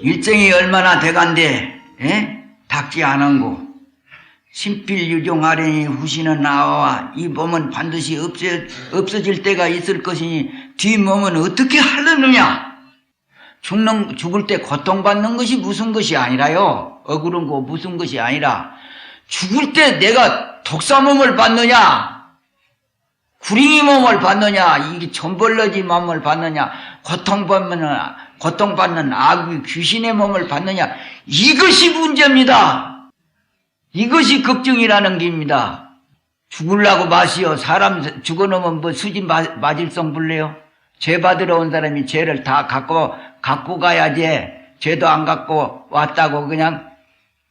일정이 얼마나 돼간데 닥지 않은고 신필유종하려니 후신은 나와 이 몸은 반드시 없어질 때가 있을 것이니 뒷몸은 어떻게 하려느냐. 죽을 때 고통받는 것이 무슨 것이 아니라요, 억울한 거 무슨 것이 아니라 죽을 때 내가 독사몸을 받느냐, 구링이 몸을 받느냐, 이게 존벌러지 몸을 받느냐, 고통받는 악귀 귀신의 몸을 받느냐, 이것이 문제입니다. 이것이 걱정이라는 게입니다. 죽으려고 마시오. 사람 죽어놓으면 뭐 수지 마질성 불래요? 죄 받으러 온 사람이 죄를 다 갖고 가야지. 죄도 안 갖고 왔다고 그냥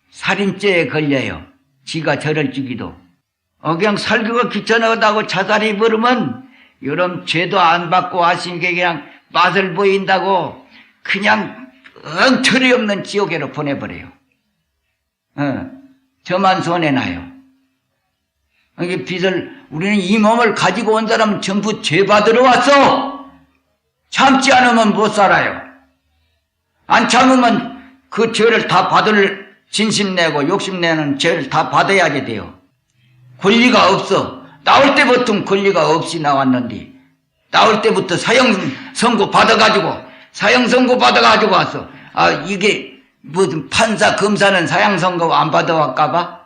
살인죄에 걸려요. 지가 저를 죽이도. 그냥 살기가 귀찮다고 자살해 버리면 이런 죄도 안 받고 왔으니까 그냥 맛을 보인다고 그냥 엉터리 없는 지옥에로 보내버려요. 저만 손해나요. 이게 우리는 이 몸을 가지고 온 사람은 전부 죄 받으러 왔어. 참지 않으면 못 살아요. 안 참으면 그 죄를 다 받을 진심내고 욕심내는 죄를 다 받아야지 돼요. 권리가 없어. 나올 때부터 권리가 없이 나왔는데, 나올 때부터 사형선고 받아가지고 왔어. 이게 무슨 판사 검사는 사형선고 안 받아왔까봐?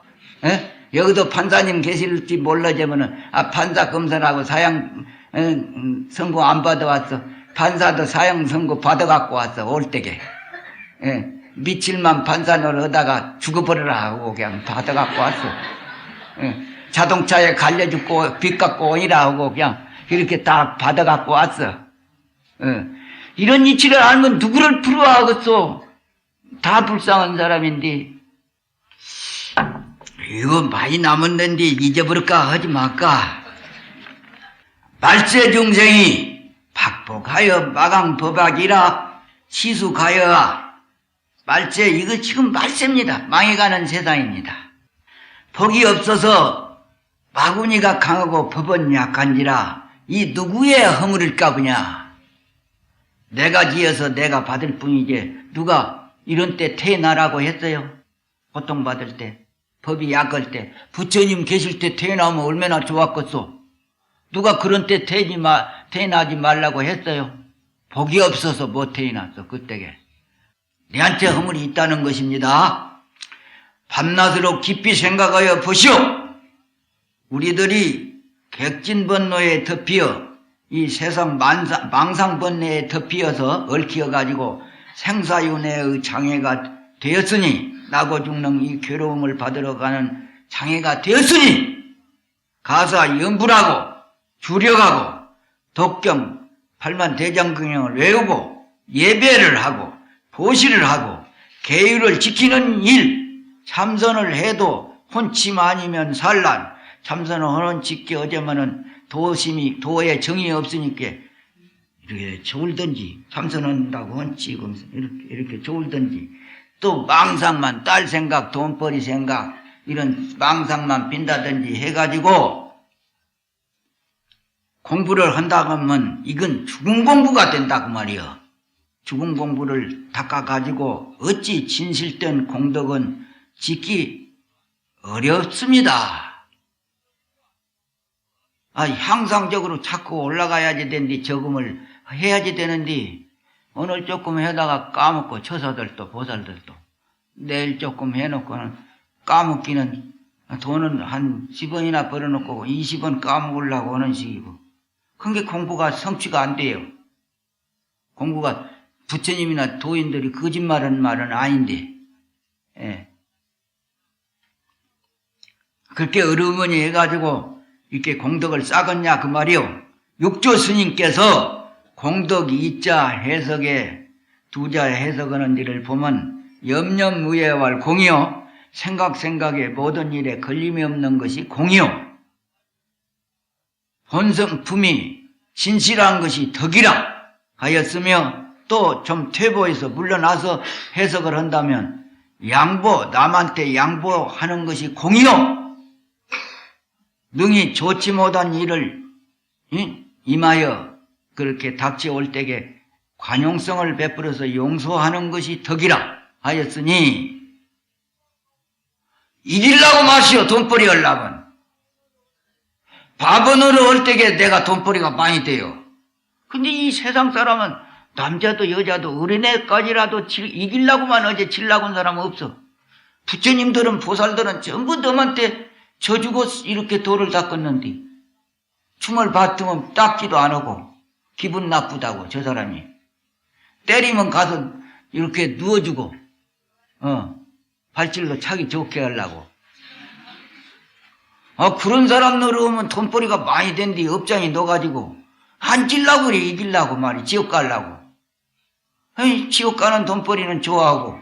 여기도 판사님 계실지 몰라지면은 판사 검사라고 사형선고 안 받아왔어. 판사도 사형선고 받아갖고 왔어. 올 때게. 미칠만 판사 노릇하다가 죽어버리라 하고 그냥 받아갖고 왔어. 자동차에 갈려 죽고 빚 갖고 오니라 하고 그냥 이렇게 다 받아갖고 왔어. 이런 이치를 알면 누구를 부러워하겠어. 다 불쌍한 사람인데 이거 많이 남았는데 잊어버릴까 하지 말까. 말세 중생이 박복하여 마강법악이라 시숙하여. 말세, 이거 지금 말세입니다. 망해가는 세상입니다. 복이 없어서 마구니가 강하고 법은 약한지라 이 누구의 허물일까 보냐. 내가 지어서 내가 받을 뿐이지 누가 이런 때 태어나라고 했어요? 고통받을 때, 법이 약할 때, 부처님 계실 때 태어나면 얼마나 좋았겠소. 누가 그런 때 태어나지 말라고 했어요? 복이 없어서 못 태어났어. 그때게 내한테 허물이 있다는 것입니다. 밤낮으로 깊이 생각하여 보시오. 우리들이 객진번뇌에 덮여 이 세상 망상번뇌에 덮여서 얽혀가지고 생사윤회의 장애가 되었으니, 나고 죽는 이 괴로움을 받으러 가는 장애가 되었으니 가사 염불하고 주력하고 독경 팔만대장경을 외우고 예배를 하고 보시를 하고 계율을 지키는 일, 참선을 해도 혼침 아니면 산란. 참선을 혼치게 어쩌면은 도에 정이 없으니까 이렇게 좋을든지, 참선한다고 혼치고 이렇게 좋을든지, 또 망상만, 딸 생각, 돈벌이 생각, 이런 망상만 빈다든지 해가지고 공부를 한다고 하면 이건 죽은 공부가 된다고 말이요. 죽은 공부를 닦아가지고 어찌 진실된 공덕은 짓기 어렵습니다. 향상적으로 자꾸 올라가야지 되는데, 적응을 해야지 되는데, 오늘 조금 하다가 까먹고, 처사들도 보살들도 내일 조금 해놓고는 까먹기는, 돈은 한 10원이나 벌어놓고 20원 까먹으려고 하는 식이고, 그게 공부가 성취가 안 돼요. 공부가 부처님이나 도인들이 거짓말은 말은 아닌데, 그렇게 어려우머니 해가지고 이렇게 공덕을 쌓았냐 그 말이요. 육조 스님께서 공덕 이자 해석에 두자 해석하는 일을 보면 염념무예왈 공이요, 생각에 모든 일에 걸림이 없는 것이 공이요, 본성품이 진실한 것이 덕이라 하였으며, 또 좀 퇴보해서 물러나서 해석을 한다면 남한테 양보하는 것이 공이요, 능히 좋지 못한 일을 임하여 그렇게 닥쳐올 때에 관용성을 베풀어서 용서하는 것이 덕이라 하였으니 이기려고 마시오. 돈벌이 하려면 밥은으로 올 때에 내가 돈벌이가 많이 돼요. 근데 이 세상 사람은 남자도 여자도 어린애까지라도 이기려고만 어제 질라고 한 사람은 없어. 부처님들은 보살들은 전부 너한테 져주고 이렇게 돌을 닦았는데 춤을 받으면 닦지도 안 하고 기분 나쁘다고 저 사람이 때리면 가서 이렇게 누워주고 발질로 차기 좋게 하려고. 그런 사람 노려오면 돈벌이가 많이 된뒤 업장이 넣어가지고 안 질라고 그래. 이기려고 말이 지옥 가려고. 지옥 가는 돈벌이는 좋아하고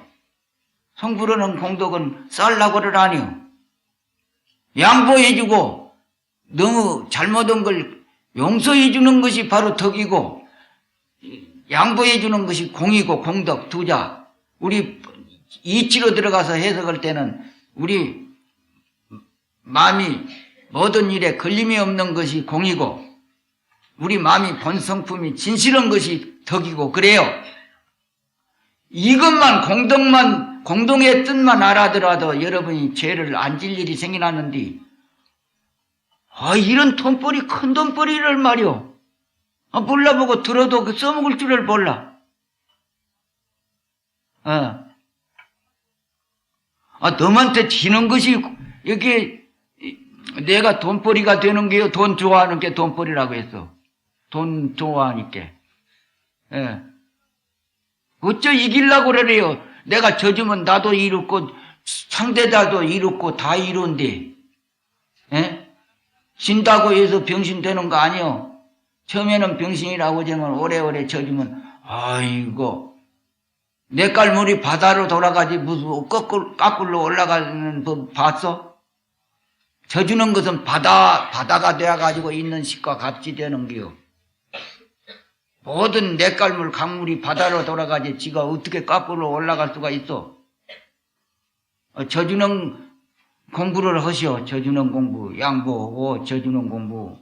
성부르는 공덕은 쌀라고를 아니요. 양보해주고 너무 잘못한 걸 용서해주는 것이 바로 덕이고 양보해주는 것이 공이고 공덕 두자. 우리 이치로 들어가서 해석할 때는 우리 마음이 모든 일에 걸림이 없는 것이 공이고 우리 마음이 본성품이 진실한 것이 덕이고 그래요. 이것만 공동의 뜻만 알아들어도 여러분이 죄를 안 질 일이 생겨났는데 이런 돈벌이 큰 돈벌이를 말이오. 몰라보고 들어도 그 써먹을 줄을 몰라. 너한테 지는 것이 이게 내가 돈벌이가 되는 게요. 돈 좋아하는 게 돈벌이라고 했어. 돈 좋아하니까. 어쩌 이기려고 그래요. 내가 져주면 나도 이롭고 상대자도 이롭고 다 이로운데 진다고 해서 병신 되는 거 아니요. 처음에는 병신이라고 하지만 오래오래 져주면 아이고 내 깔물이 바다로 돌아가지 무슨 거꾸로 올라가는 법 봤어? 져주는 것은 바다가 되어가지고 있는 식과 같이 되는 게요. 모든 냇갈물 강물이 바다로 돌아가지 지가 어떻게 거꾸로 올라갈 수가 있어. 져주는 공부를 하시오. 져주는 공부 양보하고 져주는 공부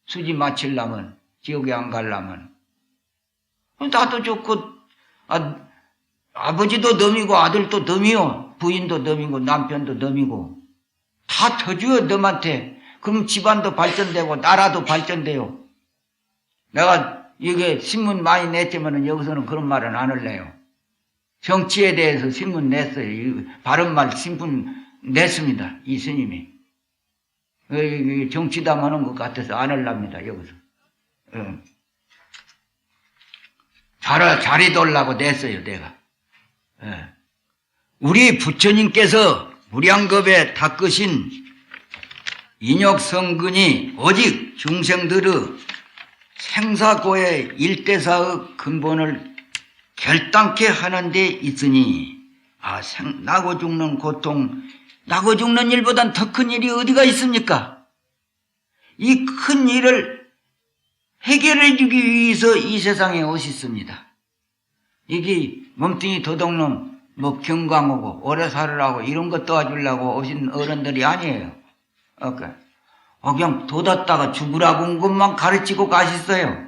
수지 마치려면 지옥에 안 가려면 나도 좋고 아버지도 놈이고 아들도 놈이요. 부인도 놈이고 남편도 놈이고 다 져줘요 너한테. 그럼 집안도 발전되고 나라도 발전돼요. 내가 이게 신문 많이 냈지만 여기서는 그런 말은 안 할래요. 정치에 대해서 신문 냈어요. 바른말 신문 냈습니다. 이 스님이. 정치담 하는 것 같아서 안 하랍니다. 여기서. 자리 돌라고 냈어요. 내가. 우리 부처님께서 무량겁에 닦으신 인욕성근이 오직 중생들의 생사고의 일대사의 근본을 결단케 하는 데 있으니 나고 죽는 고통, 나고 죽는 일보단 더 큰 일이 어디가 있습니까? 이 큰 일을 해결해 주기 위해서 이 세상에 오셨습니다. 이게 몸뚱이 도둑놈 경광하고 오래 살으라고 이런 거 도와주려고 오신 어른들이 아니에요. 그냥 돋았다가 죽으라고 온 것만 가르치고 가셨어요.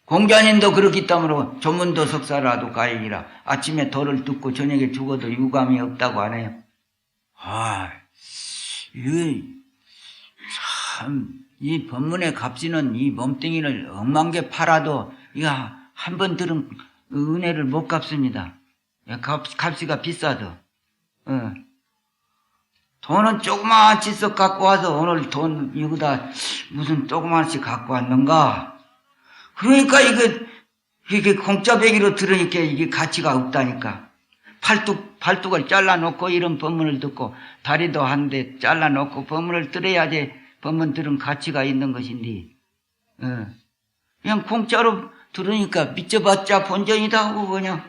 공자님도 그렇기 때문에 조문도 석사라도 가이니라. 아침에 도를 듣고 저녁에 죽어도 유감이 없다고 하네요. 이 법문의 값지는 이 몸뚱이를 억만 개 팔아도 이거 한 번 들은 은혜를 못 갚습니다. 값이가 비싸서. 돈은 조그만치 썩 갖고 와서 오늘 돈 이거다 무슨 조그만치 갖고 왔는가? 그러니까 이게 공짜배기로 들으니까 이게 가치가 없다니까. 팔뚝을 잘라놓고 이런 법문을 듣고 다리도 한 대 잘라놓고 법문을 들어야지 법문 들은 가치가 있는 것인데 그냥 공짜로 들으니까 믿져봤자 본전이다 하고 그냥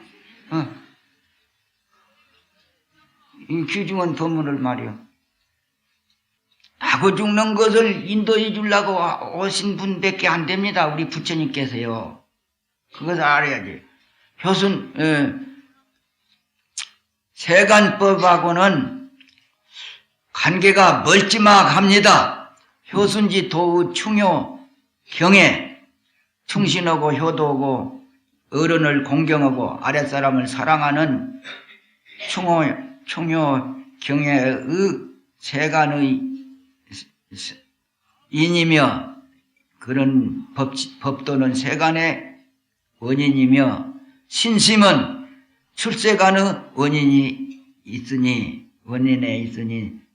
이 귀중한 법문을 말이요. 나고 죽는 것을 인도해 주려고 오신 분밖에 안 됩니다. 우리 부처님께서요. 그것을 알아야지. 세간법하고는 관계가 멀찌막합니다. 효순지 도의 충효 경에 충신하고 효도하고 어른을 공경하고 아랫사람을 사랑하는 충효 경의 세간의 인이며 그런 법도는 세간의 원인이며 신심은 출세간의 원인에 있으니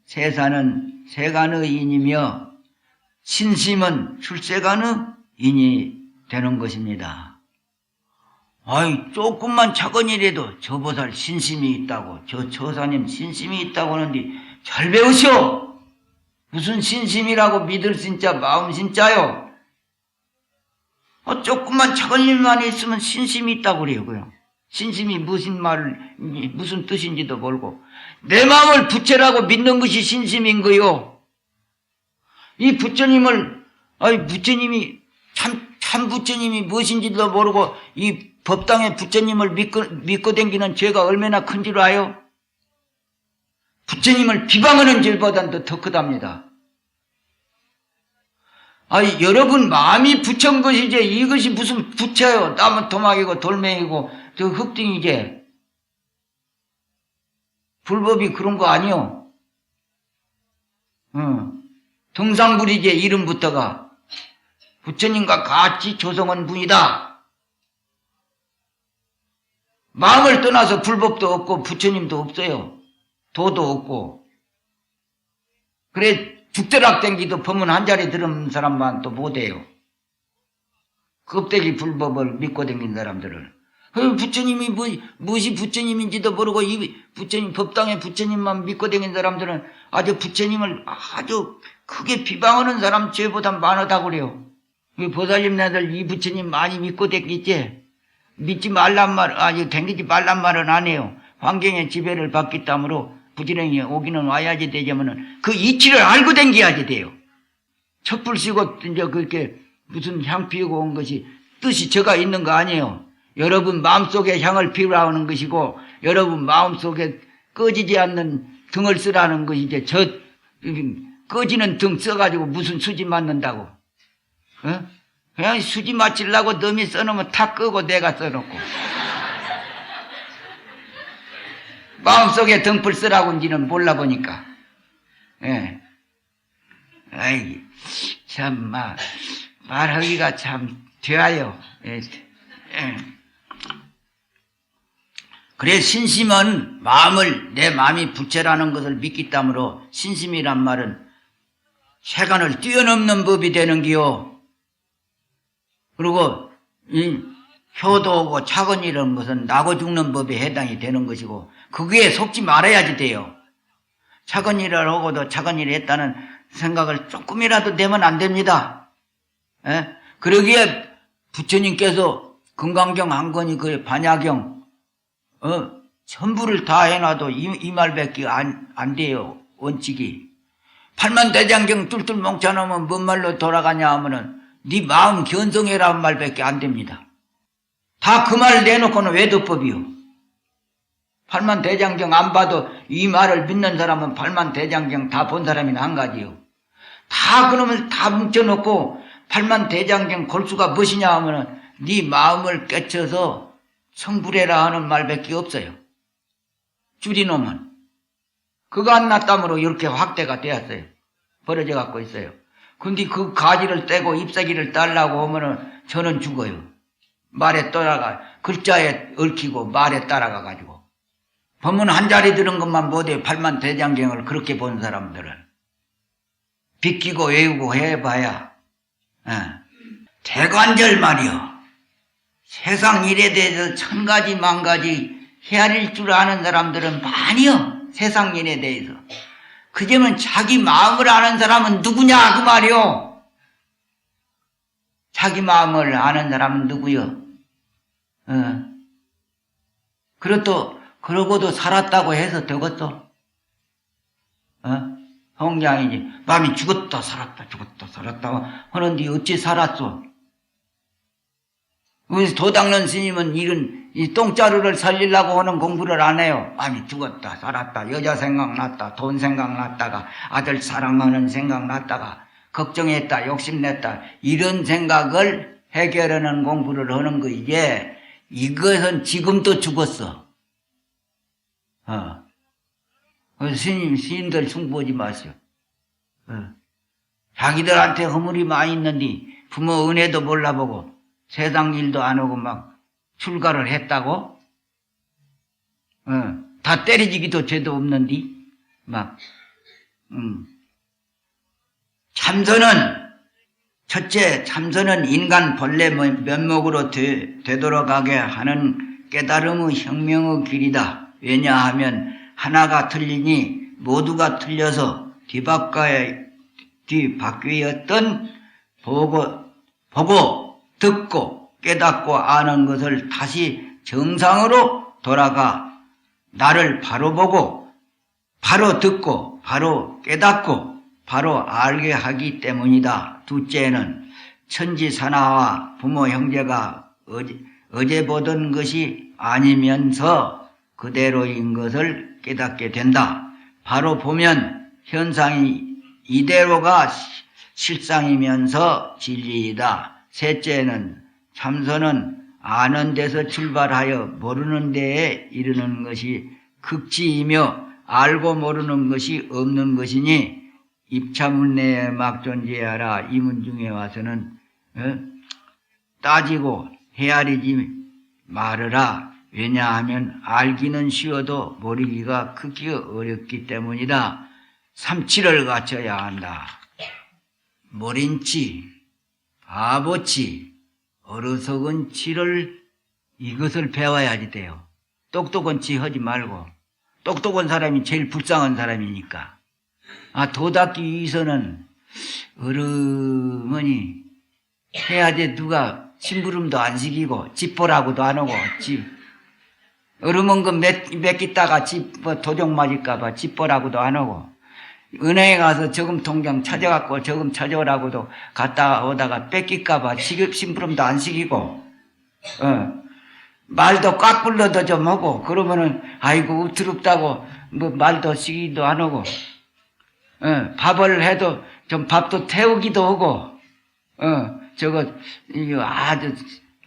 세사는 세간의 인이며 신심은 출세간의 인이 되는 것입니다. 아이, 조금만 차건이라도 저 보살 신심이 있다고, 저 처사님 신심이 있다고 하는데 잘 배우시오. 무슨 신심이라고 믿을 진짜 마음 진짜요. 조금만 차건일만 있으면 신심이 있다고 그래요. 그냥 신심이 무슨 뜻인지도 모르고 내 마음을 부처라고 믿는 것이 신심인 거요. 이 부처님을 부처님이 참 부처님이 무엇인지도 모르고 이 법당의 부처님을 믿고 댕기는 죄가 얼마나 큰 줄 아요? 부처님을 비방하는 죄보다도 더 크답니다. 여러분 마음이 부처인 것이지 이것이 무슨 부처요? 남은 도막이고 돌멩이고 저 흙등이지. 불법이 그런 거 아니요. 등상불이지 이름부터가 부처님과 같이 조성한 분이다. 마음을 떠나서 불법도 없고 부처님도 없어요. 도도 없고. 그래 죽더락 댕기도 법문 한 자리 들은 사람만 또 못해요. 껍데기 불법을 믿고 댕긴 사람들을. 부처님이 무엇이 부처님인지도 모르고 이 부처님 법당의 부처님만 믿고 댕긴 사람들은 아주 부처님을 아주 크게 비방하는 사람 죄보다 많다고 그래요. 보살님네들 이 부처님 많이 믿고 댕기지 믿지 말란 말, 댕기지 말란 말은 안 해요. 환경의 지배를 받기 때문에 부지런히 오기는 와야지 되자면은 그 이치를 알고 댕겨야지 돼요. 촛불 씌고 이제 그렇게 무슨 향 피우고 온 것이 뜻이 저가 있는 거 아니에요. 여러분 마음속에 향을 피우라는 것이고 여러분 마음속에 꺼지지 않는 등을 쓰라는 것이지 저 꺼지는 등 써가지고 무슨 수지 맞는다고. 그냥 수지 맞추려고 너미 써놓으면 다 끄고 내가 써놓고. 마음속에 등불 쓰라고인지는 몰라보니까. 예. 아이, 참, 말하기가 참 되어요. 예. 예. 그래, 신심은 내 마음이 부처라는 것을 믿기 때문에 신심이란 말은 세간을 뛰어넘는 법이 되는 기요. 그리고, 효도하고 차건이라는 것은 나고 죽는 법에 해당이 되는 것이고 그게 속지 말아야지 돼요. 차건이를 하고도 차건이를 했다는 생각을 조금이라도 내면 안 됩니다. 그러기에 부처님께서 금강경 한 권이 그 반야경 전부를 다 해놔도 이 말밖에 안 돼요. 원칙이. 팔만대장경 뚫뚫 뭉쳐놓으면 뭔 말로 돌아가냐 하면은 네 마음 견성해라는 말밖에 안 됩니다. 다 그 말 내놓고는 외도법이요. 팔만대장경 안 봐도 이 말을 믿는 사람은 팔만대장경 다 본 사람이나 한 가지요. 다 그놈을 다 뭉쳐놓고 팔만대장경 골수가 무엇이냐 하면은 네 마음을 깨쳐서 성불해라 하는 말밖에 없어요. 줄이놓으면. 그거 안 났다므로 이렇게 확대가 되었어요. 벌어져 갖고 있어요. 근데 그 가지를 떼고 잎사귀를 따려고 하면은 저는 죽어요. 말에 따라가 글자에 얽히고 말에 따라가 가지고 법문 한 자리 들은 것만 못해 팔만대장경을 그렇게 본 사람들은 비키고 외우고 해봐야 대관절 말이요. 세상 일에 대해서 천 가지 만 가지 헤아릴 줄 아는 사람들은 많이요. 세상 일에 대해서. 그제면 자기 마음을 아는 사람은 누구냐 그 말이요. 자기 마음을 아는 사람은 누구요? 그러고도 살았다고 해서 되겠어? 홍장이지. 마음이 죽었다 살았다 하는데 어찌 살았어? 도 닦는 스님은 이 똥자루를 살리려고 하는 공부를 안 해요. 마음이 죽었다 살았다 여자 생각났다 돈 생각났다가 아들 사랑하는 생각났다가 걱정했다, 욕심냈다, 이런 생각을 해결하는 공부를 하는 거이지, 이것은 지금도 죽었어. 스님들 숭보하지 마세요. 자기들한테 허물이 많이 있는데 부모 은혜도 몰라보고 세상 일도 안 하고 막 출가를 했다고? 다 때리지기도 죄도 없는데 막 첫째 참선은 인간 본래 면목으로 되돌아가게 하는 깨달음의 혁명의 길이다. 왜냐하면 하나가 틀리니 모두가 틀려서 뒤바뀌었던 보고 듣고 깨닫고 아는 것을 다시 정상으로 돌아가 나를 바로 보고 바로 듣고 바로 깨닫고 바로 알게 하기 때문이다. 둘째는 천지사나와 부모 형제가 어제 보던 것이 아니면서 그대로인 것을 깨닫게 된다. 바로 보면 현상이 이대로가 실상이면서 진리이다. 셋째는 참선은 아는 데서 출발하여 모르는 데에 이르는 것이 극지이며 알고 모르는 것이 없는 것이니 입차문내에 막 존재하라. 이 문 중에 와서는 따지고 헤아리지 말으라. 왜냐하면 알기는 쉬워도 모르기가 크기 어렵기 때문이다. 삼치를 갖춰야 한다. 모린치, 바보치, 어리석은 치를 이것을 배워야지 돼요. 똑똑한 치 하지 말고. 똑똑한 사람이 제일 불쌍한 사람이니까. 도닦기 위해서는 어르머니 해야지. 누가 심부름도 안 시키고 집보라고도 안 하고 어르먼 거 맡기다가 도둑 맞을까봐 집보라고도 안 하고 은행에 가서 저금 통장 찾아갖고 저금 찾아오라고도 갔다 오다가 뺏길까봐 심부름도 안 시키고 말도 꽉 불러도 좀 하고 그러면은 아이고 우트럽다고 뭐 말도 시키기도 안 하고 밥을 해도 좀 밥도 태우기도 하고 이거 아주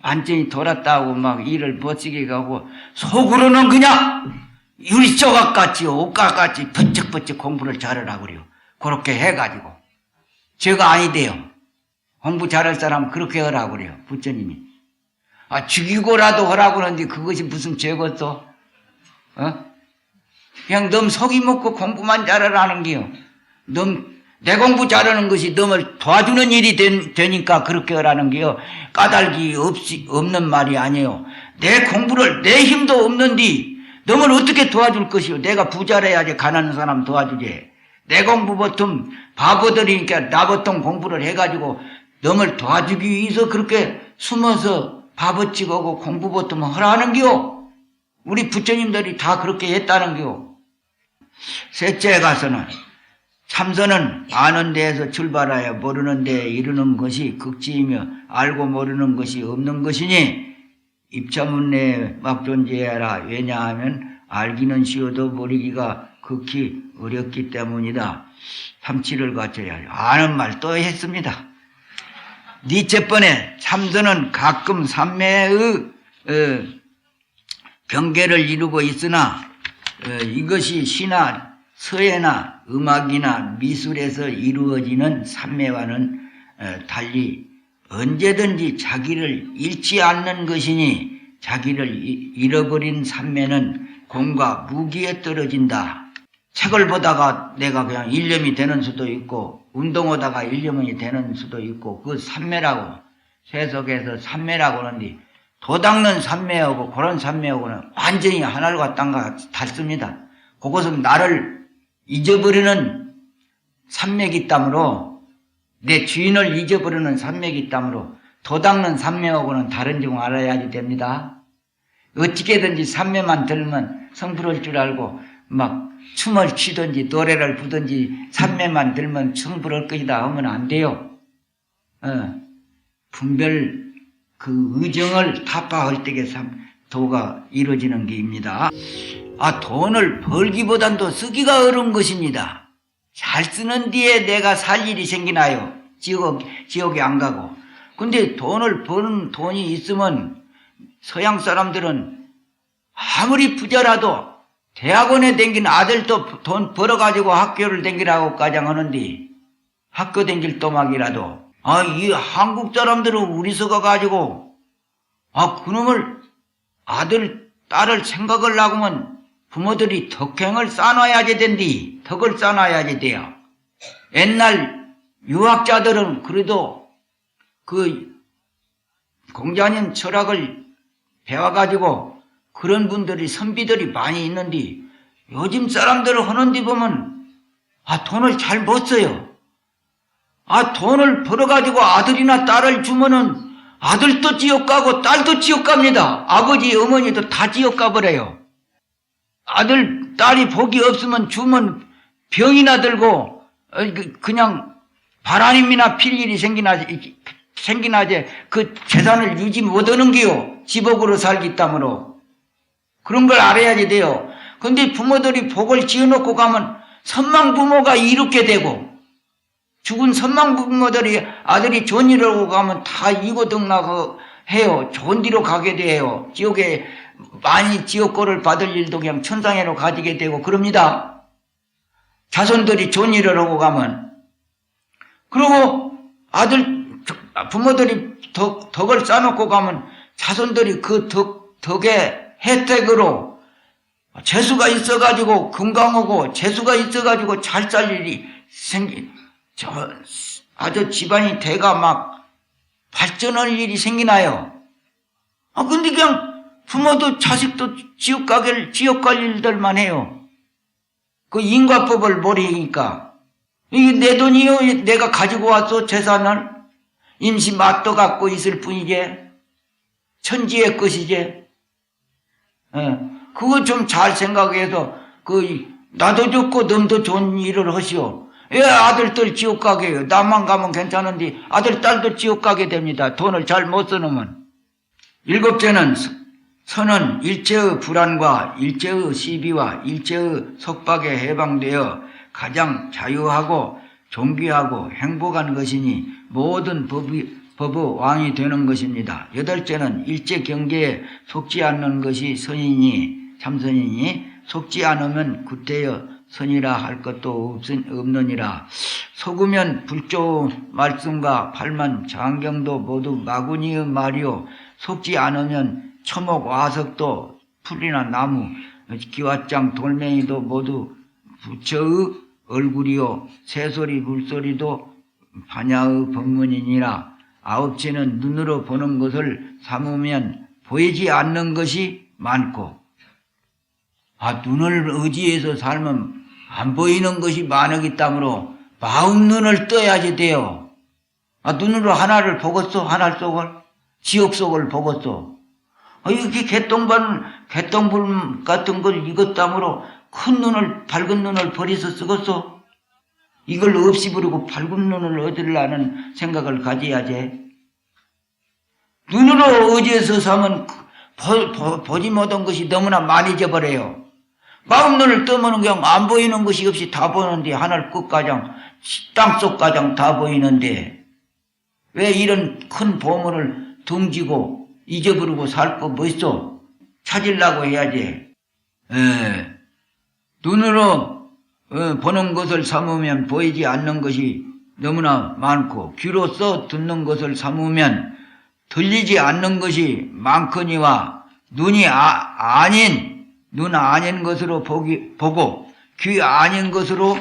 완전히 돌았다고 막 일을 멋지게 가고 속으로는 그냥 유리조각같이 옷각같이 번쩍번쩍 공부를 잘하라고 그래요. 그렇게 해가지고 제가 아니대요. 공부 잘할 사람은 그렇게 하라고 그래요. 부처님이. 죽이고라도 하라고 하는데 그것이 무슨 죄겠어? 그냥 넌 속이 먹고 공부만 잘하라는 게요. 내 공부 잘하는 것이 너를 도와주는 일이 되니까 그렇게 하라는 게요. 까닭이 없는 말이 아니에요. 내 공부를 내 힘도 없는데 너를 어떻게 도와줄 것이요. 내가 부자를 해야지 가난한 사람 도와주지. 내 공부 보통 바보들이니까 나 보통 공부를 해가지고 너를 도와주기 위해서 그렇게 숨어서 바보치고 공부 보통 하라는 겨. 우리 부처님들이 다 그렇게 했다는 겨. 셋째 가서는 참선은 아는 데에서 출발하여 모르는 데에 이르는 것이 극지이며 알고 모르는 것이 없는 것이니 입차문내에 막 존재하라. 왜냐하면 알기는 쉬워도 모르기가 극히 어렵기 때문이다. 삼치를 갖춰야 해요. 아는 말 또 했습니다. 넷째번에 참선은 가끔 삼매의 경계를 이루고 있으나 이것이 시나 서예나 음악이나 미술에서 이루어지는 삼매와는 달리 언제든지 자기를 잃지 않는 것이니 자기를 잃어버린 삼매는 공과 무기에 떨어진다. 책을 보다가 내가 그냥 일념이 되는 수도 있고 운동하다가 일념이 되는 수도 있고 그 삼매라고 세속에서 삼매라고 하는데 도닦는 삼매하고 그런 삼매하고는 완전히 하늘과 땅과 닿습니다. 그것은 나를 잊어버리는 삼매이기 때문에 내 주인을 잊어버리는 삼매이기 때문에 도닦는 삼매하고는 다른 줄 알아야지 됩니다. 어떻게든지 삼매만 들면 성불할 줄 알고 막 춤을 추든지 노래를 부든지 삼매만 들면 성불할 것이다 하면 안 돼요. 분별 그 의정을 타파할 때에 도가 이루어지는 게입니다. 돈을 벌기보단 더 쓰기가 어려운 것입니다. 잘 쓰는 뒤에 내가 살 일이 생기나요? 지옥에 안 가고. 근데 돈을 버는 돈이 있으면 서양 사람들은 아무리 부자라도 대학원에 댕긴 아들도 돈 벌어가지고 학교를 댕기라고 가장하는데 학교 댕길 또막이라도 이 한국 사람들은 우리서가 가지고 그놈을 아들 딸을 생각을 하고면 부모들이 덕행을 쌓아놔야지 된디. 덕을 쌓아놔야지 돼요. 옛날 유학자들은 그래도 그 공자님 철학을 배워가지고 그런 분들이 선비들이 많이 있는데 요즘 사람들을 하는데 보면 돈을 잘 못 써요. 돈을 벌어가지고 아들이나 딸을 주면은 아들도 지옥 가고 딸도 지옥 갑니다. 아버지 어머니도 다 지옥 가버려요. 아들 딸이 복이 없으면 주면 병이나 들고 그냥 바람이나 필 일이 생기나지 그 재산을 유지 못하는 게요. 지복으로 살기 때문에 그런 걸 알아야지 돼요. 근데 부모들이 복을 지어놓고 가면 선망 부모가 이렇게 되고 죽은 선망 부모들이 아들이 좋은 일하고 가면 다 이고등락하고 해요. 좋은 뒤로 가게 돼요. 지옥에 많이 지옥고를 받을 일도 그냥 천상에로 가지게 되고 그럽니다. 자손들이 좋은 일을 하고 가면. 그리고 부모들이 덕을 쌓아놓고 가면 자손들이 그 덕의 혜택으로 재수가 있어가지고 건강하고 재수가 있어가지고 잘 살 일이 아주 집안이 대가 막 발전할 일이 생기나요. 근데 그냥 부모도 자식도 지옥 갈 일들만 해요. 그 인과법을 모르니까. 이게 내 돈이요. 내가 가지고 와서 재산을 임시 맛도 갖고 있을 뿐이지. 천지의 것이지. 그거 좀 잘 생각해서 나도 좋고 놈도 좋은 일을 하시오. 아들들 지옥 가게 해요. 나만 가면 괜찮은데 아들 딸도 지옥 가게 됩니다. 돈을 잘 못 써놓으면. 일곱째는 선은 일체의 불안과 일체의 시비와 일체의 속박에 해방되어 가장 자유하고 존귀하고 행복한 것이니 모든 법의 왕이 되는 것입니다. 여덟째는 일체 경계에 속지 않는 것이 참선이니 속지 않으면 굿되어 선이라 할 것도 없느니라. 속으면 불조의 말씀과 팔만 장경도 모두 마구니의 말이요. 속지 않으면 초목 와석도 풀이나 나무 기왓장 돌멩이도 모두 부처의 얼굴이요. 새소리 물소리도 반야의 법문이니라. 아홉째는 눈으로 보는 것을 삼으면 보이지 않는 것이 많고 눈을 의지해서 살면 안 보이는 것이 많기 때문에 마음 눈을 떠야지 돼요. 눈으로 하나를 보겠어? 하늘 속을? 지옥 속을 보겠어? 이렇게 개똥불 같은 걸 이것 때문에 큰 눈을, 밝은 눈을 버려서 쓰겠어? 이걸 없이 부르고 밝은 눈을 얻으려는 생각을 가져야지. 눈으로 의지해서 사면 보지 못한 것이 너무나 많이 져버려요. 마음 눈을 뜨면 그냥 안 보이는 것이 없이 다 보이는데 하늘 끝가장 땅속가장 다 보이는데 왜 이런 큰 보물을 둥지고 잊어버리고 살 거 뭐 있어? 찾으려고 해야지. 눈으로 보는 것을 삼으면 보이지 않는 것이 너무나 많고 귀로써 듣는 것을 삼으면 들리지 않는 것이 많거니와 눈이 눈 아닌 것으로 보고 귀 아닌 것으로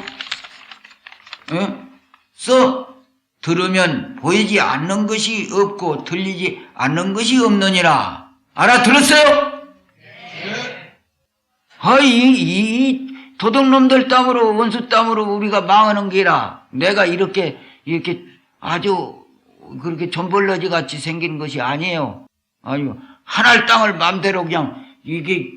들으면 보이지 않는 것이 없고 들리지 않는 것이 없느니라. 알아들었어요? 이 도둑놈들 땀으로 원수 땀으로 우리가 망하는 게라. 내가 이렇게 아주 그렇게 존벌러지 같이 생긴 것이 아니에요. 아니요. 하늘 땅을 마음대로 그냥 이렇게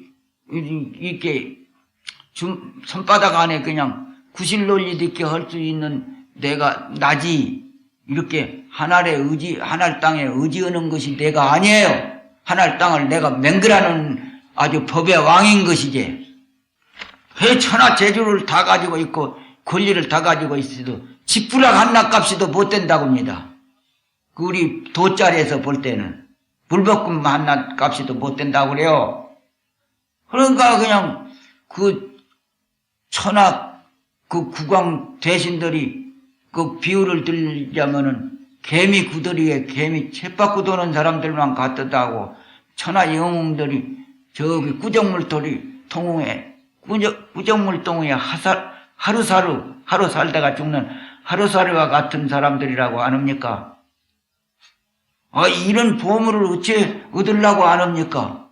손바닥 안에 그냥 구실 논리듣게 할 수 있는 내가 나지. 이렇게 하늘 땅에 의지하는 것이 내가 아니에요. 하늘 땅을 내가 맹글하는 아주 법의 왕인 것이지. 왜 천하 재주를 다 가지고 있고 권리를 다 가지고 있어도 지푸락 한낱 값이도 못 된다고 합니다. 우리 돗자리에서 볼 때는 물볶음 한낱 값이도 못 된다고 그래요. 그러니까 그냥 그 천학 그 국왕 대신들이 그 비유를 들자면은 개미 구더리에 개미 쳇바퀴 도는 사람들만 같다고 천하 영웅들이 저기 구정물통에 구정물통에 하루 살다가 죽는 하루살이와 같은 사람들이라고 안 합니까? 이런 보물을 어째 얻으려고 안 합니까?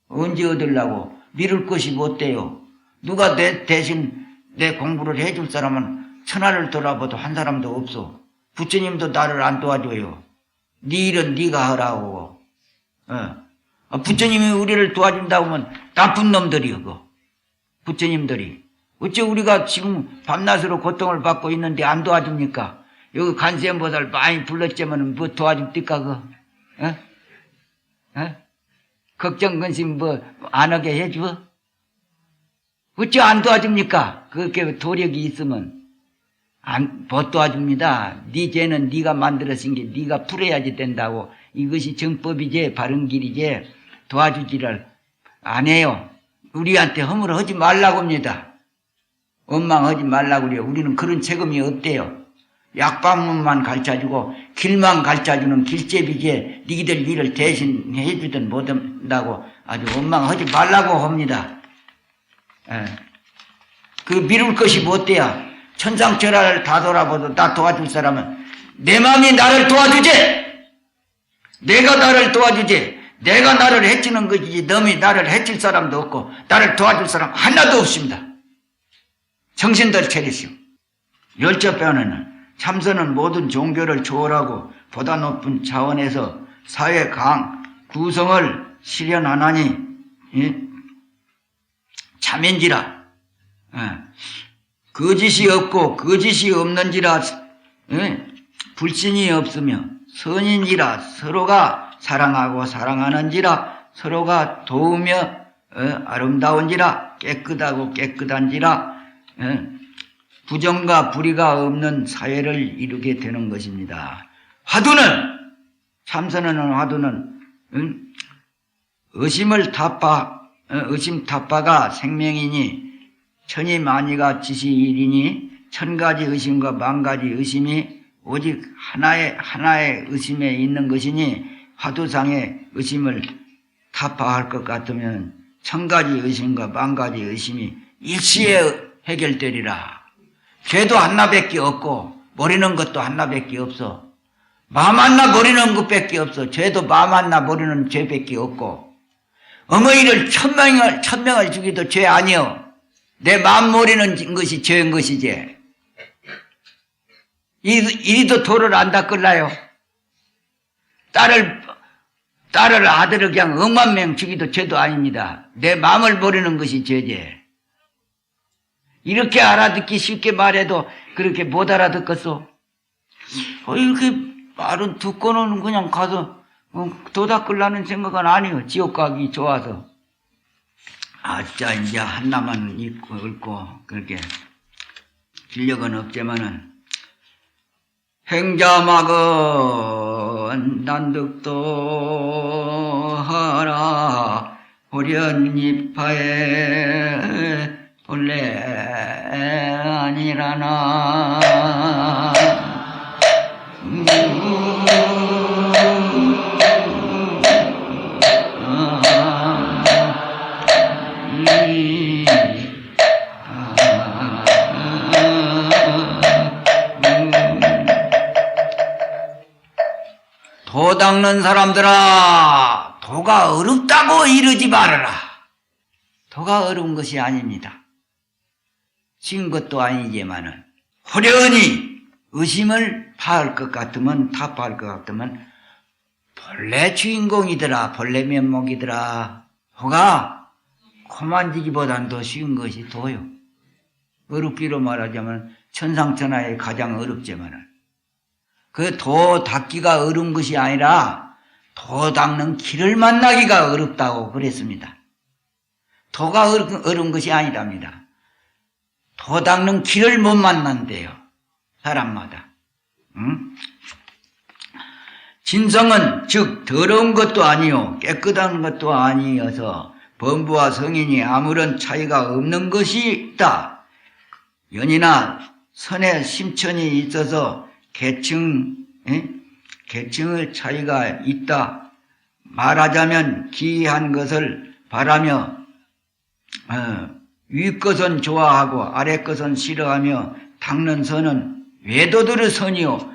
언제 얻으려고? 미룰 것이 못 돼요. 누가 대신 내 공부를 해줄 사람은 천하를 돌아봐도 한 사람도 없어. 부처님도 나를 안 도와줘요. 네 일은 네가 하라고. 부처님이 우리를 도와준다고 하면 나쁜 놈들이요. 그거. 부처님들이. 어째 우리가 지금 밤낮으로 고통을 받고 있는데 안 도와줍니까? 여기 관세음보살 많이 불렀지만 뭐 도와줍니까? 그거? 걱정 근심 뭐 안 하게 해줘? 어째 안 도와줍니까? 그렇게 도력이 있으면 못 도와줍니다. 네 죄는 네가 만들어진 게 네가 풀어야지 된다고. 이것이 정법이지 바른 길이지 도와주지를 안 해요. 우리한테 허물을 하지 말라고 합니다. 원망하지 말라고 그래요. 우리는 그런 책임이 없대요. 약방문만 가르쳐주고 길만 가르쳐주는 길제비지 니들 일을 대신 해주든 못한다고 아주 원망하지 말라고 합니다. 그 미룰 것이 못 돼야 천상천하를 다 돌아봐도 나 도와줄 사람은 내 마음이 나를 도와주지. 내가 나를 도와주지. 내가 나를 해치는 것이지 남이 나를 해칠 사람도 없고 나를 도와줄 사람 하나도 없습니다. 정신들 차리시오. 열처편에는 참선은 모든 종교를 초월하고 보다 높은 차원에서 사회 구성을 실현하나니 참인지라 거짓이 없고 거짓이 없는지라 불신이 없으며 선인지라 서로가 사랑하고 사랑하는지라 서로가 도우며 아름다운지라 깨끗하고 깨끗한지라 부정과 불의가 없는 사회를 이루게 되는 것입니다. 화두는 참선하는 화두는 의심 타파가 생명이니 천이 만이가 지시일이니 천가지 의심과 만가지 의심이 오직 하나의 의심에 있는 것이니 화두상의 의심을 타파할 것 같으면 천가지 의심과 만가지 의심이 일시에 해결되리라. 죄도 하나밖에 없고 버리는 것도 하나밖에 없어. 마음 하나 버리는 것밖에 없어. 죄도 마음 하나 버리는 죄밖에 없고 어머니를 천명을 죽이도 죄 아니여. 내 마음 버리는 것이 죄인 것이지. 이리도 도를 안 닦을라요. 딸을 아들을 그냥 억만 명 죽이도 죄도 아닙니다. 내 마음을 버리는 것이 죄지. 이렇게 알아듣기 쉽게 말해도 그렇게 못 알아듣겠어. 이렇게 말은 듣고는 그냥 가서 도 닦으려는 생각은 아니에요. 지옥 가기 좋아서. 진짜 이제 하나만 읽고 그렇게 실력은 없지만은 행자막은 난득도 하라 호련이파에 본래 아니라나. 도 닦는 사람들아, 도가 어렵다고 이러지 말아라. 도가 어려운 것이 아닙니다. 쉬운 것도 아니지만은 호련히 의심을 파할 것 같으면 타파할 것 같으면 본래 주인공이더라, 본래 면목이더라. 도가 코만지기보단 더 쉬운 것이 도요. 어렵기로 말하자면 천상천하에 가장 어렵지만은 그 도 닦기가 어려운 것이 아니라 도 닦는 길을 만나기가 어렵다고 그랬습니다. 도가 어려운 것이 아니랍니다. 도 닦는 길을 못 만난대요. 사람마다. 응? 진성은 즉 더러운 것도 아니요 깨끗한 것도 아니어서 범부와 성인이 아무런 차이가 없는 것이 있다. 연이나 선의 심천이 있어서 계층의 차이가 있다. 말하자면 기이한 것을 바라며 위 것은 좋아하고 아래 것은 싫어하며 닦는 선은 외도들의 선이요.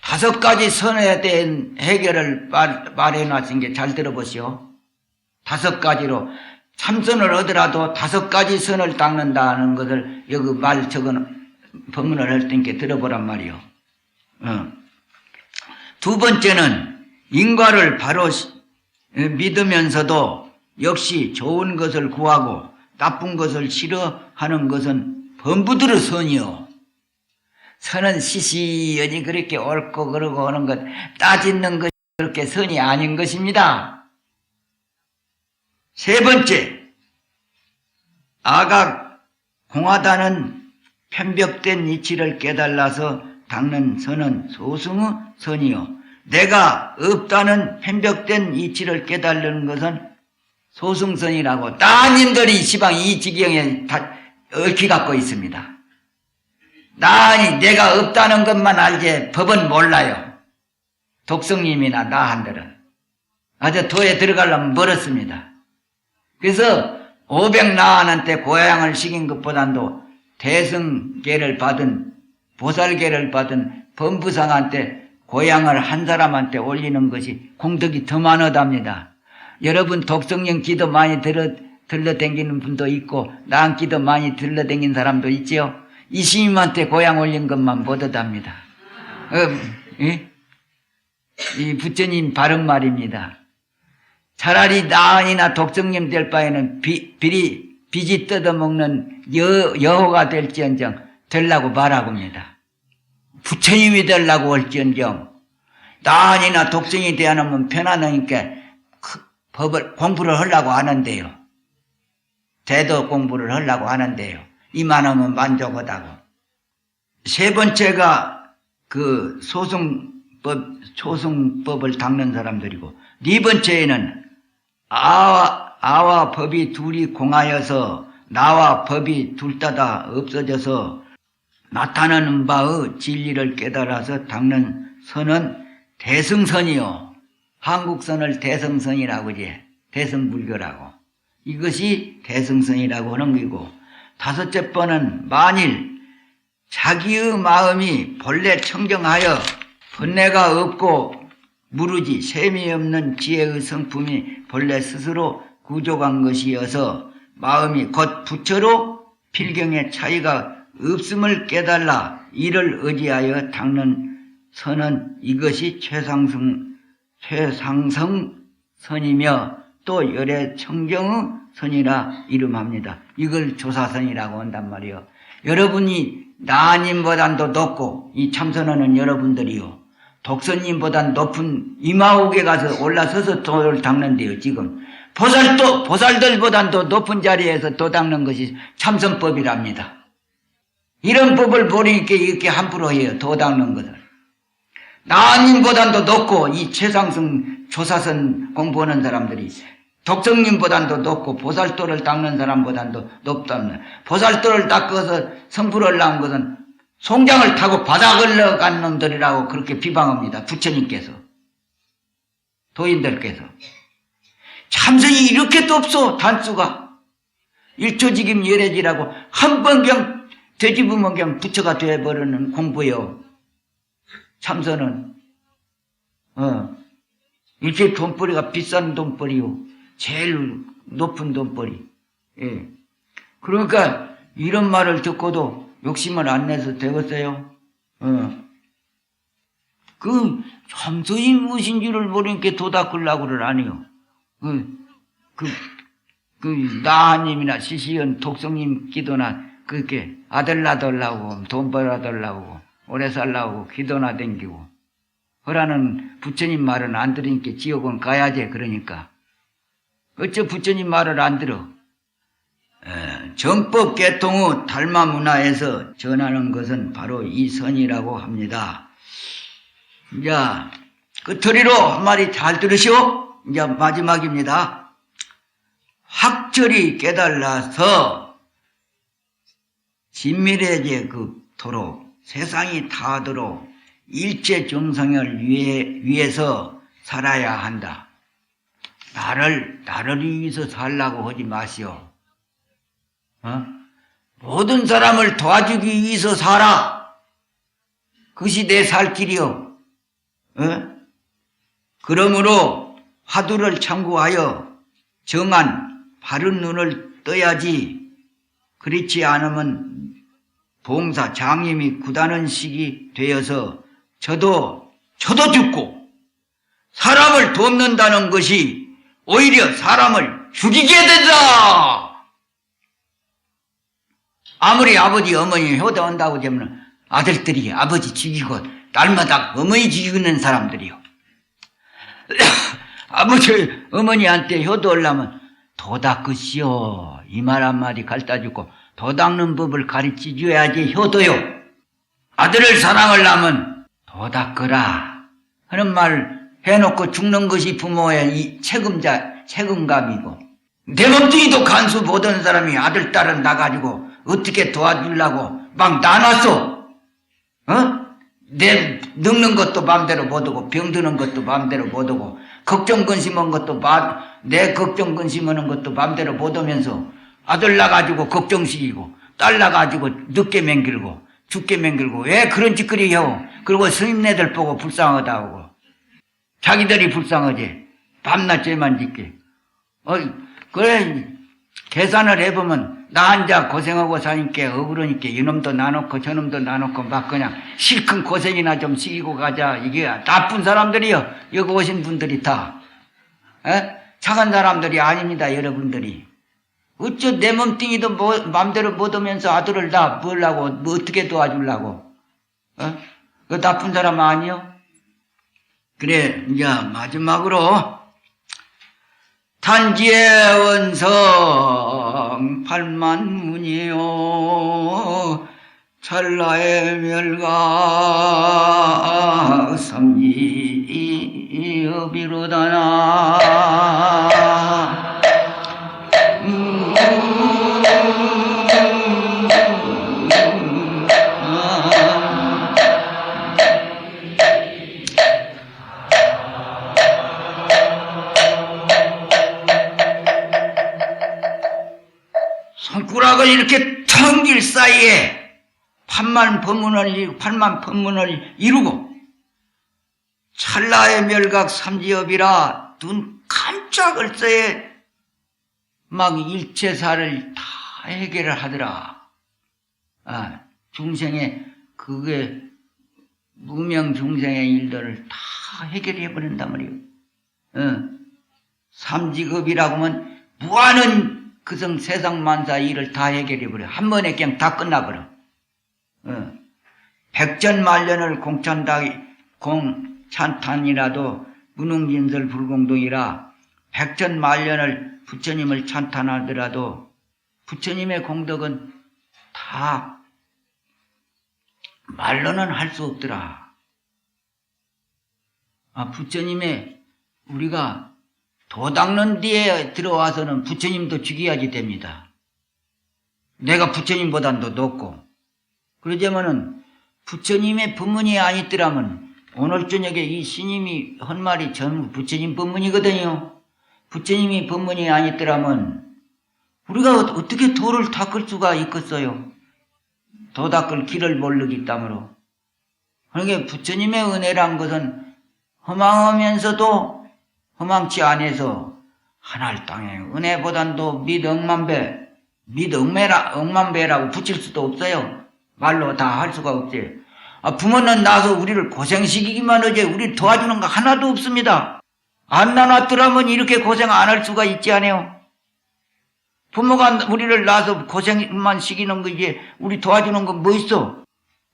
5가지 선에 대한 해결을 말해놨은 게 잘 들어보시오. 5가지로 참선을 하더라도 5가지 선을 닦는다는 것을 여기 말 법문을 할 때께 들어보란 말이요. 두 번째는 인과를 바로 믿으면서도 역시 좋은 것을 구하고 나쁜 것을 싫어하는 것은 범부들의 선이요. 선은 시시연이 그렇게 옳고 그러고 하는 것 따지는 것이 그렇게 선이 아닌 것입니다. 세 번째, 아각 공하다는 편벽된 이치를 깨달아서 닦는 선은 소승의 선이요. 내가 없다는 편벽된 이치를 깨달는 것은 소승선이라고 따님들이 시방 이 지경에 다 얽히 갖고 있습니다. 나니 내가 없다는 것만 알지 법은 몰라요. 독성님이나 나 한들은 아주 도에 들어가려면 멀었습니다. 그래서 500나한테 고향을 시킨 것보다도 대승계를 받은 보살계를 받은 범부상한테 고향을 한 사람한테 올리는 것이 공덕이 더 많으답니다. 여러분 독성령 기도 많이 들러댕기는 분도 있고 나한 기도 많이 들러댕긴 사람도 있지요. 이 스님한테 고향 올린 것만 못하답니다. 이 부처님 바른 말입니다. 차라리 나은이나 독성령 될 바에는 비지 뜯어먹는 여호가 될지언정 되려고 말하고 합니다. 부처님이 되려고 할지언정 나은이나 독성이 되어놓으면 편안하니까 법을 공부를 하려고 하는데요. 대도 공부를 하려고 하는데요. 이만하면 만족하다고. 세 번째가 그 소승법을 닦는 사람들이고, 네 번째에는 아와 법이 둘이 공하여서 나와 법이 둘 다 없어져서 나타나는 바의 진리를 깨달아서 닦는 선은 대승선이요. 한국선을 대승선이라고 하지. 대승불교라고. 이것이 대승선이라고 하는 거고, 5째 번은 만일 자기의 마음이 본래 청정하여 번뇌가 없고 무르지 셈이 없는 지혜의 성품이 본래 스스로 구족한 것이어서 마음이 곧 부처로 필경의 차이가 없음을 깨달아 이를 의지하여 닦는 선은 이것이 최상승 선이며 또 열애 청정의 선이라 이름합니다. 이걸 조사선이라고 한단 말이요. 여러분이 나님보단도 높고 이 참선하는 여러분들이요. 독선님보단 높은 이마옥에 가서 올라서서 도를 닦는데요. 지금 보살들보단도 높은 자리에서 도 닦는 것이 참선법이랍니다. 이런 법을 모르니까 이렇게 함부로 해요. 도 닦는 것을. 나님보단도 높고 이 최상승 조사선 공부하는 사람들이 독성님보단도 높고 보살도를 닦는 사람보단도 높답니다. 보살도를 닦아서 성불을 낳은 것은 송장을 타고 바닥을 넣어간 놈들이라고 그렇게 비방합니다. 부처님께서. 도인들께서. 참선이 이렇게도 없어. 단수가. 일초직임 열애지라고 한 번 그냥 되짚으면 그냥 부처가 되어버리는 공부요. 참선은. 이렇게 돈벌이가 비싼 돈벌이요. 제일 높은 돈벌이. 예. 그러니까 이런 말을 듣고도 욕심을 안 내서 되겠어요? 그 참선이 무엇인 줄을 모르니까 도 닦으려고를 아니요. 나님이나 시시연 독성님 기도나 그렇게 아들 낳으려고 돈 벌어달라고 오래 살라고 기도나 댕기고 허라는 부처님 말은 안 들으니까 지옥은 가야지. 그러니까 어째 부처님 말을 안 들어? 정법 개통 후 달마 문화에서 전하는 것은 바로 이 선이라고 합니다. 이제 끝처리로 한마디 잘 들으시오. 이제 마지막입니다. 확철이 깨달아서 진밀해지도록 세상이 닿도록 일체 정성을 위해서 살아야 한다. 나를 위해서 살라고 하지 마시오. 모든 사람을 도와주기 위해서 살아. 그것이 내 살 길이요. 그러므로 화두를 참고하여 정한 바른 눈을 떠야지. 그렇지 않으면 봉사 장님이 굳하는 시기 되어서 저도 죽고 사람을 돕는다는 것이 오히려 사람을 죽이게 된다. 아무리 아버지 어머니 효도한다고 하면 아들들이 아버지 죽이고 날마다 어머니 죽이는 사람들이요. 아버지 어머니한테 효도하려면 도 닦으시오. 이 말 한마디 가르쳐주고 도 닦는 법을 가르쳐줘야지 효도요. 아들을 사랑하려면 도 닦으라 하는 말 해놓고 죽는 것이 부모의 이 책임감이고, 내 몸뚱이도 간수 보던 사람이 아들 딸은 나가지고 어떻게 도와주려고 막 나눴어. 내 늙는 것도 마음대로 못하고 병드는 것도 마음대로 못하고 걱정 근심한 것도 내 걱정 근심하는 것도 마음대로 못하면서 아들 나가지고 걱정시키고 딸 나가지고 늦게 맹길고 죽게 맹길고 왜 그런 짓거리 해요. 그리고 스님네들 보고 불쌍하다고 자기들이 불쌍하지. 밤낮 죄만 짓게. 그래 계산을 해보면 나 혼자 고생하고 사니까 억울하니까 이놈도 나놓고 저놈도 나놓고 막 그냥 실컷 고생이나 좀 시키고 가자. 이게 나쁜 사람들이요. 여기 오신 분들이 다 착한 사람들이 아닙니다. 여러분들이. 어쩌 내 몸뚱이도 마음대로 못하면서 아들을 다 뭐라고 뭐 어떻게 도와주려고. 그 나쁜 사람 아니요? 그래 이제 마지막으로 단지의 원성 팔만문이요 찰나의 멸각 삼지업이로다나 손가락을 이렇게 텅길 사이에 팔만 법문을 이루고 찰나의 멸각 삼지업이라 눈 깜짝을 새에 막 일체사를 다 해결을 하더라. 중생의 그게 무명 중생의 일들을 다 해결해 버린단 말이에요. 삼지급이라고 하면 무한한 그성 세상 만사 일을 다 해결해 버려. 한 번에 그냥 다 끝나버려. 백전만년을 공찬탄이라도 무능진설 불공동이라 백전만년을 부처님을 찬탄하더라도 부처님의 공덕은 다 말로는 할 수 없더라. 부처님의 우리가 도 닦는 뒤에 들어와서는 부처님도 죽여야지 됩니다. 내가 부처님보다도 높고. 그러자면은 부처님의 법문이 아니더라면 오늘 저녁에 이 스님이 한 말이 전부 부처님 법문이거든요. 부처님이 법문이 아니더라면 우리가 어떻게 도를 닦을 수가 있겠어요? 도 닦을 길을 모르기 때문에. 그러니까 부처님의 은혜란 것은 허망하면서도 허망치 않아서 하늘 땅에 은혜보단도 억만배라고 붙일 수도 없어요. 말로 다 할 수가 없지. 부모는 나서 우리를 고생시키기만 하지 우리 도와주는 거 하나도 없습니다. 안 나눴더라면 이렇게 고생 안 할 수가 있지 않아요. 부모가 우리를 낳아서 고생만 시키는 거지 우리 도와주는 건 뭐 있어?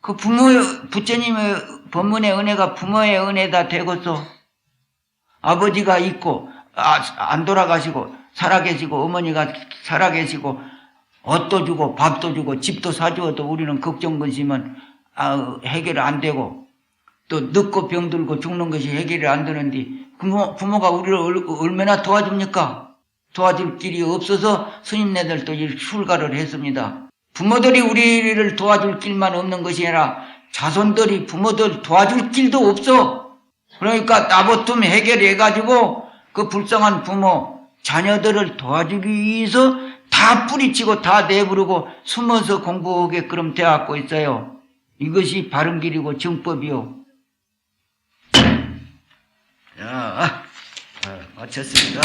그 부처님의 법문의 은혜가 부모의 은혜다 되고서 아버지가 있고 안 돌아가시고 살아계시고 어머니가 살아계시고 옷도 주고 밥도 주고 집도 사주어도 우리는 걱정 근심은 해결 안 되고 또 늙고 병들고 죽는 것이 해결이 안 되는데 부모가 우리를 얼마나 도와줍니까? 도와줄 길이 없어서 스님네들도 이 출가를 했습니다. 부모들이 우리를 도와줄 길만 없는 것이 아니라 자손들이 부모들 도와줄 길도 없어. 그러니까 나부터 해결해가지고 그 불쌍한 부모 자녀들을 도와주기 위해서 다 뿌리치고 다 내부르고 숨어서 공부하게끔 되어갖고 있어요. 이것이 바른 길이고 정법이요. 자, 마쳤습니다.